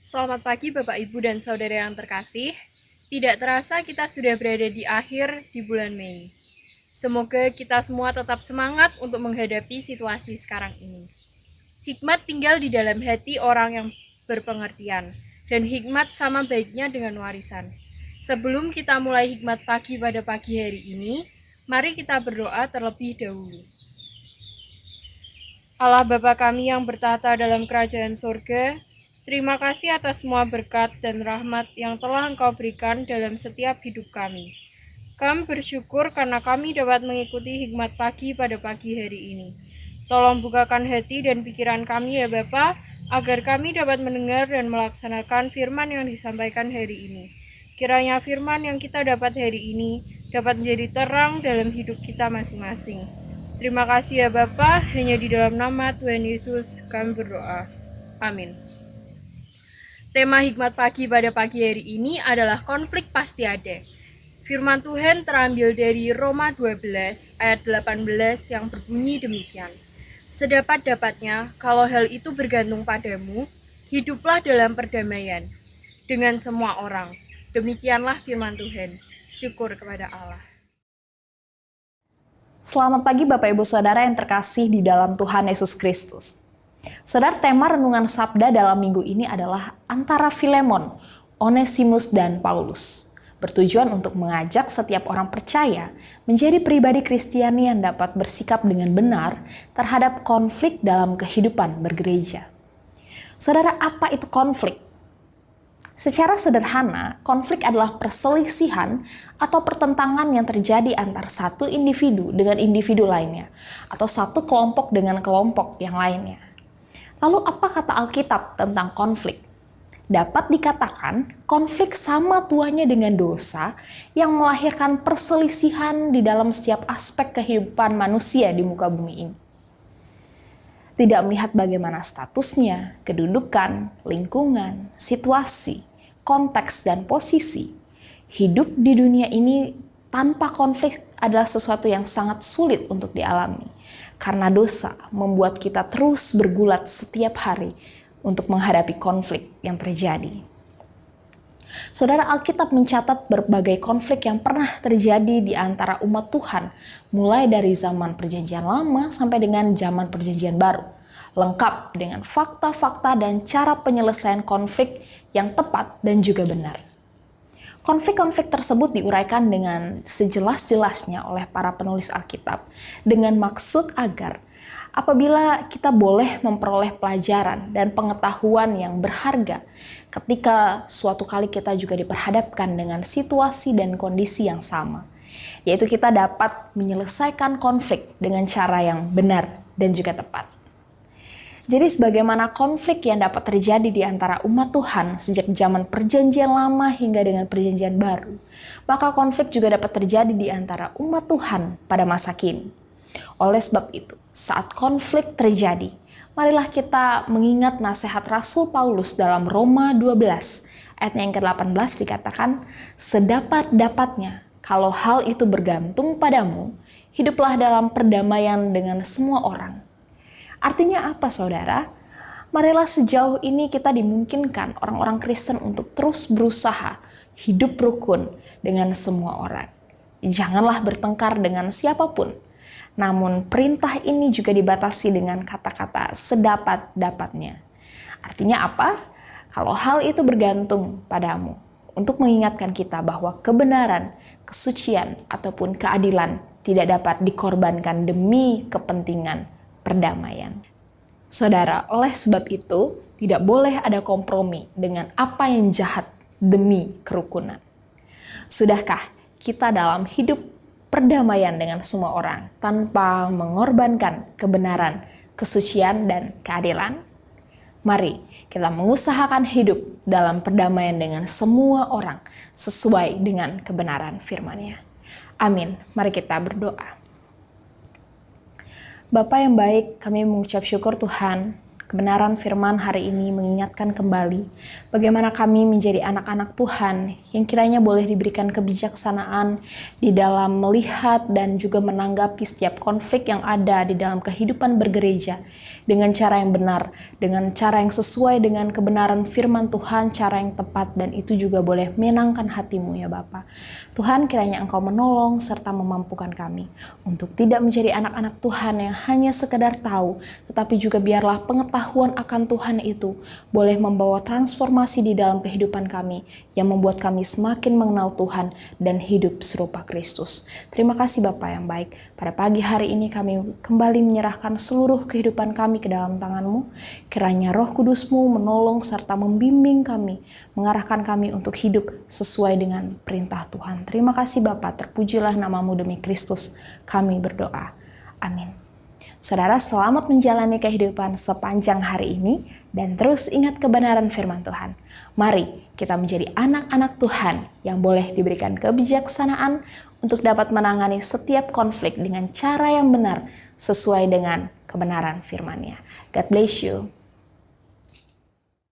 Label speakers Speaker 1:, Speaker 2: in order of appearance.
Speaker 1: Selamat pagi Bapak Ibu dan Saudara yang terkasih. Tidak terasa kita sudah berada di akhir di bulan Mei. Semoga kita semua tetap semangat untuk menghadapi situasi sekarang ini. Hikmat tinggal di dalam hati orang yang berpengertian, dan hikmat sama baiknya dengan warisan. Sebelum kita mulai hikmat pagi pada pagi hari ini, mari kita berdoa terlebih dahulu. Allah Bapa kami yang bertahta dalam kerajaan surga, terima kasih atas semua berkat dan rahmat yang telah Engkau berikan dalam setiap hidup kami. Kami bersyukur karena kami dapat mengikuti hikmat pagi pada pagi hari ini. Tolong bukakan hati dan pikiran kami ya Bapa, agar kami dapat mendengar dan melaksanakan firman yang disampaikan hari ini. Kiranya firman yang kita dapat hari ini dapat menjadi terang dalam hidup kita masing-masing. Terima kasih ya Bapa, hanya di dalam nama Tuhan Yesus kami berdoa. Amin. Tema hikmat pagi pada pagi hari ini adalah konflik pasti ada. Firman Tuhan terambil dari Roma 12 ayat 18 yang berbunyi demikian. Sedapat-dapatnya, kalau hal itu bergantung padamu, hiduplah dalam perdamaian dengan semua orang. Demikianlah firman Tuhan. Syukur kepada Allah.
Speaker 2: Selamat pagi Bapak Ibu Saudara yang terkasih di dalam Tuhan Yesus Kristus. Saudara, tema renungan sabda dalam minggu ini adalah antara Filemon, Onesimus, dan Paulus. Bertujuan untuk mengajak setiap orang percaya menjadi pribadi Kristiani yang dapat bersikap dengan benar terhadap konflik dalam kehidupan bergereja. Saudara, apa itu konflik? Secara sederhana, konflik adalah perselisihan atau pertentangan yang terjadi antara satu individu dengan individu lainnya, atau satu kelompok dengan kelompok yang lainnya. Lalu apa kata Alkitab tentang konflik? Dapat dikatakan konflik sama tuanya dengan dosa yang melahirkan perselisihan di dalam setiap aspek kehidupan manusia di muka bumi ini. Tidak melihat bagaimana statusnya, kedudukan, lingkungan, situasi, konteks, dan posisi. Hidup di dunia ini tanpa konflik adalah sesuatu yang sangat sulit untuk dialami. Karena dosa membuat kita terus bergulat setiap hari untuk menghadapi konflik yang terjadi. Saudara, Alkitab mencatat berbagai konflik yang pernah terjadi di antara umat Tuhan, mulai dari zaman Perjanjian Lama sampai dengan zaman Perjanjian Baru, lengkap dengan fakta-fakta dan cara penyelesaian konflik yang tepat dan juga benar. Konflik-konflik tersebut diuraikan dengan sejelas-jelasnya oleh para penulis Alkitab dengan maksud agar apabila kita boleh memperoleh pelajaran dan pengetahuan yang berharga ketika suatu kali kita juga diperhadapkan dengan situasi dan kondisi yang sama, yaitu kita dapat menyelesaikan konflik dengan cara yang benar dan juga tepat. Jadi sebagaimana konflik yang dapat terjadi di antara umat Tuhan sejak zaman Perjanjian Lama hingga dengan Perjanjian Baru, maka konflik juga dapat terjadi di antara umat Tuhan pada masa kini. Oleh sebab itu, saat konflik terjadi, marilah kita mengingat nasihat Rasul Paulus dalam Roma 12 ayat yang ke-18 dikatakan, sedapat-dapatnya kalau hal itu bergantung padamu, hiduplah dalam perdamaian dengan semua orang. Artinya apa, saudara? Marilah sejauh ini kita dimungkinkan orang-orang Kristen untuk terus berusaha hidup rukun dengan semua orang. Janganlah bertengkar dengan siapapun. Namun perintah ini juga dibatasi dengan kata-kata sedapat-dapatnya. Artinya apa? Kalau hal itu bergantung padamu, untuk mengingatkan kita bahwa kebenaran, kesucian, ataupun keadilan tidak dapat dikorbankan demi kepentingan perdamaian. Saudara, oleh sebab itu, tidak boleh ada kompromi dengan apa yang jahat demi kerukunan. Sudahkah kita dalam hidup perdamaian dengan semua orang tanpa mengorbankan kebenaran, kesucian, dan keadilan? Mari kita mengusahakan hidup dalam perdamaian dengan semua orang sesuai dengan kebenaran firman-Nya. Amin. Mari kita berdoa. Bapa yang baik, kami mengucap syukur Tuhan, Kebenaran firman hari ini mengingatkan kembali bagaimana kami menjadi anak-anak Tuhan yang kiranya boleh diberikan kebijaksanaan di dalam melihat dan juga menanggapi setiap konflik yang ada di dalam kehidupan bergereja dengan cara yang benar, dengan cara yang sesuai dengan kebenaran firman Tuhan, cara yang tepat, dan itu juga boleh menyenangkan hatimu ya Bapa. Tuhan, kiranya Engkau menolong serta memampukan kami untuk tidak menjadi anak-anak Tuhan yang hanya sekedar tahu, tetapi juga biarlah pengetahuan akan Tuhan itu boleh membawa transformasi di dalam kehidupan kami yang membuat kami semakin mengenal Tuhan dan hidup serupa Kristus. Terima kasih Bapa yang baik. Pada pagi hari ini kami kembali menyerahkan seluruh kehidupan kami ke dalam tangan-Mu. Kiranya Roh Kudus-Mu menolong serta membimbing kami, mengarahkan kami untuk hidup sesuai dengan perintah Tuhan. Terima kasih Bapa, terpujilah nama-Mu demi Kristus. Kami berdoa. Amin. Saudara, selamat menjalani kehidupan sepanjang hari ini dan terus ingat kebenaran firman Tuhan. Mari kita menjadi anak-anak Tuhan yang boleh diberikan kebijaksanaan untuk dapat menangani setiap konflik dengan cara yang benar sesuai dengan kebenaran firman-Nya. God bless you.